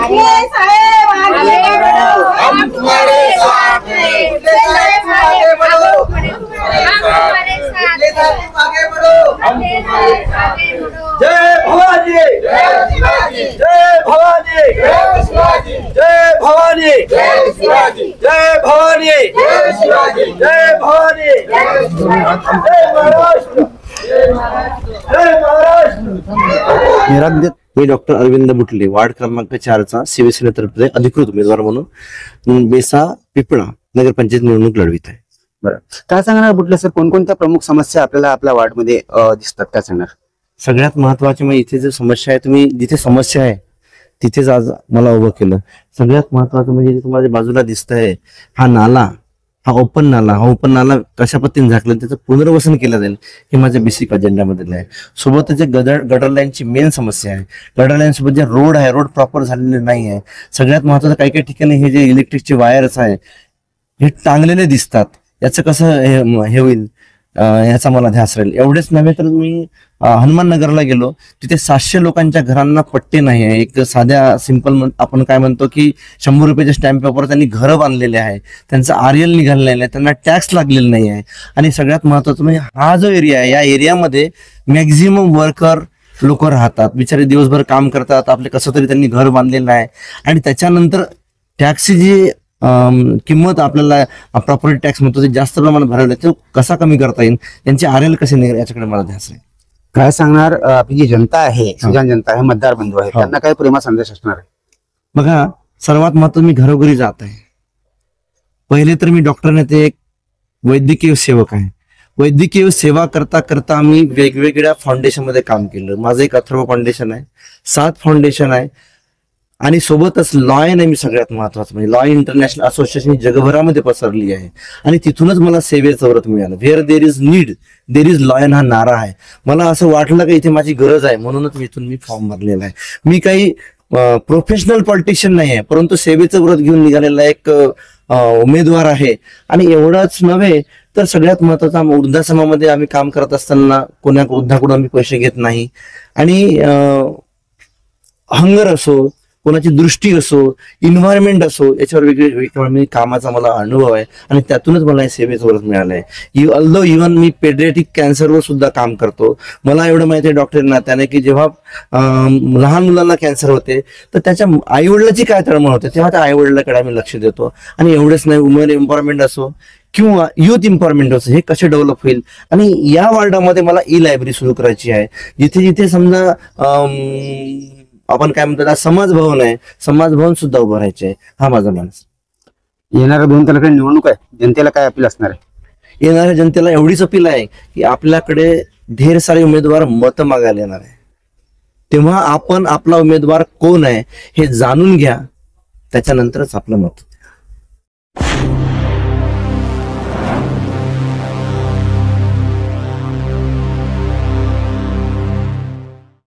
साहेब आगे बढ़ो, हम तुम्हारे साथ हैं। साहेब आगे बढ़ो, आगे बढ़ो, हम आगे बढ़ो। जय भवानी, जय शिवाजी, जय भवानी, जय शिवाजी, जय भवानी, जय शिवाजी, जय भवानी, जय शिवाजी, जय भवानी, जय महाराष्ट्र, जय महाराष्ट्र। मी डॉक्टर अरविंद बुटले, वार्ड क्रमांक 4चा शिवसेनेतर्फे अधिकृत उमेदवार म्हणून बेसा पिपळा नगरपंचायत निवडणूक लढवित आहे। बरं, काय सांगणार बुटले सर, कोणकोणत्या प्रमुख समस्या आपल्याला आपल्या वार्डमध्ये दिसतात, काय सांगणार? सगळ्यात महत्वाची म्हणजे इथे जो समस्या आहे, तुम्ही जिथे समस्या आहे तिथेच आज मला उभं केलं। सगळ्यात महत्वाचं म्हणजे तुम्हाला बाजूला दिसतंय हा नाला, हा ओपन नाला कशा पद्धतीने झाकलं त्याचं पुनर्वसन केलं जाईल हे माझ्या बेसिक अजेंडामध्ये आहे। सोबतच जे गटर लाईनची मेन समस्या आहे, गटर लाईन सोबत जे रोड आहे, रोड प्रॉपर झालेले नाही आहे। सगळ्यात महत्वाचं काही काही ठिकाणी हे जे इलेक्ट्रिकचे वायर्स आहे हे टांगलेले दिसतात, याचं कसं हे होईल याचा मला ध्यास राहील। एवढेच नव्हे तर मी हनुमान नगरला गेलो, तिथे 700 लोकांच्या घरांना पट्टे नाही आहे। एक साध्या सिंपल आपण काय म्हणतो की 100 रुपयाच्या स्टॅम्प पेपर त्यांनी घरं बांधलेले आहे, त्यांचा आरएल निघालेला नाही, त्यांना टॅक्स लागलेला नाही आहे। आणि सगळ्यात महत्वाचं म्हणजे हा जो एरिया आहे, या एरियामध्ये मॅक्झिमम वर्कर लोक राहतात, बिचारे दिवसभर काम करतात, आपले कसं तरी त्यांनी घर बांधलेलं आहे। आणि त्याच्यानंतर टॅक्सची जी किंमत आपल्याला प्रॉपर्टी टॅक्स म्हणतो ते जास्त प्रमाणात भरायला, तो कसा कमी करता येईल, यांचे आरएल कसे निघेल याच्याकडे मला ध्यास आहे। काय सांगणार आपली जी जनता आहे, सुजाण जनता आहे, मतदार बंधू आहे, त्यांना काय प्रेमा संदेश असणार आहे? बघा, सर्वात महत्त्वाचं मी घरोघरी जात आहे। पहिले तर मी डॉक्टर नाही, ते एक वैद्यकीय सेवक आहे। वैद्यकीय सेवा करता करता मी वेगवेगळ्या फाउंडेशन मध्ये काम केलं। माझं एक अथर्व फाउंडेशन आहे, 7 फाउंडेशन आहे, आणि सोबतच लॉयन आहे। मी सगळ्यात महत्वाचं म्हणजे लॉ इंटरनॅशनल असोसिएशन जगभरामध्ये पसरली आहे, आणि तिथूनच मला सेवेचं व्रत मिळालं। Where there is need there is lion हा नारा आहे। मला असं वाटलं की इथे माझी गरज आहे, म्हणूनच इथून मी फॉर्म भरलेला आहे। मी काही प्रोफेशनल पॉलिटिशियन नाही आहे, परंतु सेवेचं व्रत घेऊन निघालेला एक उमेदवार आहे। आणि एवढंच नव्हे तर सगळ्यात महत्वाचा, वृद्धाश्रमामध्ये आम्ही काम करत असताना कोणा वृद्धाकडून आम्ही पैसे घेत नाही, आणि हंगर असो, कोणाची दृष्टी असो, इन्व्हायरमेंट असो, याच्यावर वेगवेगळे कामाचा मला अनुभव आहे, आणि त्यातूनच मला हे सेवेचं व्रत मिळालं आहे। ऑल्दो इव्हन मी पेडियाट्रिक कॅन्सरवर सुद्धा काम करतो। मला एवढं माहिती आहे डॉक्टर नात्याने की जेव्हा लहान मुलांना कॅन्सर होते तर त्याच्या आईवडिलाची काय तळमळ होते, तेव्हा त्या आईवडिलाकडे आम्ही लक्ष देतो। आणि एवढंच नाही, वुमन एम्पॉवरमेंट असो किंवा युथ एम्पॉवरमेंट असो, हे कसे डेव्हलप होईल। आणि या वार्डामध्ये मला ई लायब्ररी सुरू करायची आहे, जिथे जिथे समजा आपण काय म्हणतो समाज भवन आहे, समाज भवन सुद्धा उभं राहायचे आहे, हा माझा मानस। येणाऱ्या 2 तारखेला निवडणूक आहे, जनतेला काय अपील असणार आहे? येणाऱ्या जनतेला एवढीच अपील आहे की आपल्याकडे ढेर सारे उमेदवार मत मागायला येणार आहे, तेव्हा आपण आपला उमेदवार कोण आहे हे जाणून घ्या, त्याच्यानंतरच आपलं मत